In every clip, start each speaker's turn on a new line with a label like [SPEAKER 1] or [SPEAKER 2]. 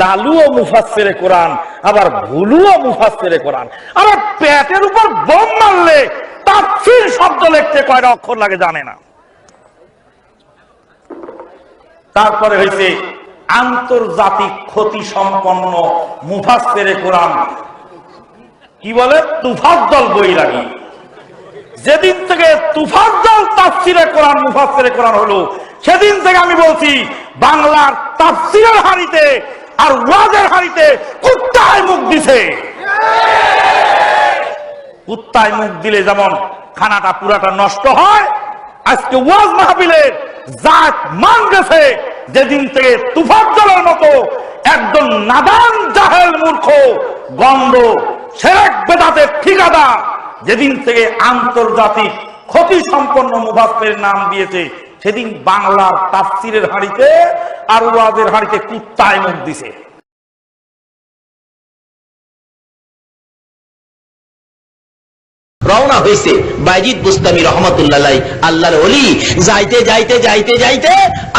[SPEAKER 1] লালুও মুফাসসিরে কোরআন, আবার ভুলুও মুফাসসিরে কোরআন। আবার পেটের উপর বোম মারলে তাফসীর শব্দ লিখতে কয়টা অক্ষর লাগে জানে না। তারপরে হয়েছে আন্তর্জাতিক খ্যাতি সম্পন্ন মুফাসসিরে কোরআন, কি বলে তুফাজ্জল বৈরাগী। যেদিন থেকে তুফাজ্জল তাফসীরে কোরআন মুফাসসিরে কোরআন হলো, সেদিন থেকে আমি বলছি বাংলার তাফসীরের হাড়িতে আর ওয়াজের হাড়িতে কুত্তায় মুখ দিছে। কুত্তায় মুখ দিলে যেমন খানাটা পুরাটা নষ্ট হয়, আজকে ওয়াজ মাহফিলের জাত মান গেছে। যেদিন থেকে তুফাজ্জলের মতো একজন নাদান জাহেল মূর্খ গন্ধ শিরক বেদাতের ঠিকাদার যেদিন থেকে আন্তর্জাতিক খ্যাতি সম্পন্ন মুফাসসিরের নাম দিয়েছে, সেদিন বাংলার তাফসীরের হাড়িতে আর ওয়াজের হাড়িতে কুত্তায় মুখ দিছে।
[SPEAKER 2] রওনা হয়েছে বাইজিদ বুস্তামি রহমাতুল্লাহ আলাইহি, আল্লাহর ওলি। যাইতে যাইতে যাইতে যাইতে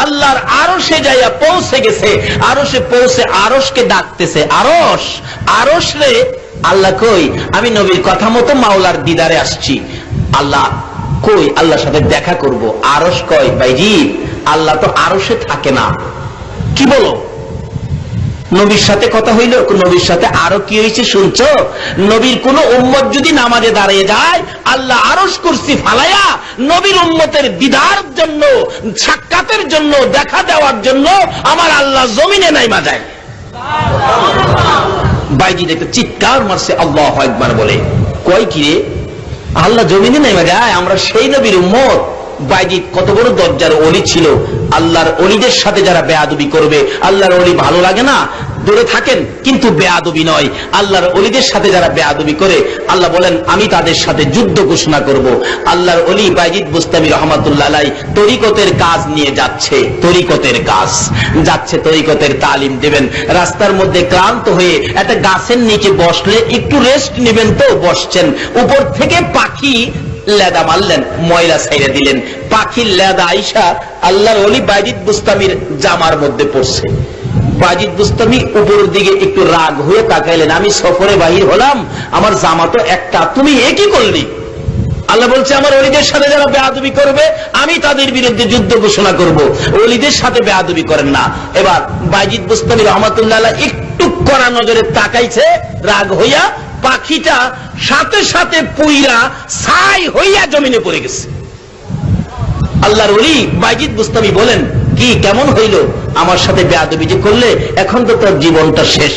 [SPEAKER 2] আল্লাহর আরশে যাইয়া পৌঁছে গেছে। আরশে পৌঁছে আরশকে ডাকতেছে, আরশ আরশ রে। আল্লাহ কই, আমি নবীর কথা মতো মাওলার দিদারে আসছি। আল্লাহ কই, আল্লাহর সাথে দেখা করব। আরশ কয়, বাইজিদ আল্লাহ তো আরশে থাকে না। কি বলো? নবীর সাথে কথা হইল, নবীর সাথে আরো কি হয়েছে শুনছো? নবীর কোন উম্মত যদি নামাজে দাঁড়িয়ে যায়, আল্লাহ আরশ কুরসি ফালাইয়া নবীর উম্মতের দিদার জন্য, সাক্ষাতের জন্য, দেখা দেওয়ার জন্য আমার আল্লাহ জমিনে নাইমা যায়। বাইজি দেখতে চিৎকার মারছে আল্লাহু আকবার বলে। কয় কি রে, আল্লাহ জমিনে নাইমা যায়? আমরা সেই নবীর উম্মত। বাইজিদ কত বড় দরজার ওলি ছিল। আল্লাহর ওলিদের সাথে যারা বেয়াদবি করবে, আল্লাহর ওলি ভালো লাগে না, দূরে থাকেন, কিন্তু বেয়াদবি নয়। আল্লাহর ওলিদের সাথে যারা বেয়াদবি করে, আল্লাহ বলেন আমি তাদের সাথে যুদ্ধ ঘোষণা করব। আল্লাহর ওলি বাইজিদ বুস্তামি রহমাতুল্লাহ আলাইহি তরিকতের কাজ নিয়ে যাচ্ছে, তরিকতের কাজ যাচ্ছে, তরিকতের তালিম দেবেন। রাস্তার মধ্যে ক্লান্ত হয়ে একটা গাছের নিচে বসলে একটু রেস্ট নেবেন, তো বসছেন। উপর থেকে পাখি লেদা মারলেন, ময়লা ছাইড়ে দিলেন। পাখির লেদা আইসা আল্লাহর ওলি বাইজিদ বুস্তামির জামার মধ্যে পড়ছে। বাইজিদ বুস্তামি উপরের দিকে একটু রাগ হয়ে তাকাইলেন, আমি সফরে বাহির হলাম, আমার জামা তো একটা, তুমি একই করলি। আল্লাহ বলছে আমার ওলিদের সাথে যারা বেয়াদবি করবে, আমি তাদের বিরুদ্ধে যুদ্ধ ঘোষণা করব। ওলিদের সাথে বেয়াদবি করেন না। এবার বাইজিদ বুস্তামি রহমাতুল্লাহ আলাইহি একটু কড়া নজরে তাকাইছে, রাগ হইয়া পাখিটা সাথে সাথে পুইরা ছাই হইয়া জমিনে পড়ে গেছে। আল্লাহর ওলি বাইজিদ বুস্তামি বলেন, কি কেমন হইল? আমার সাথে বেয়াদবি যে করলে, এখন তো তোর জীবনটা শেষ।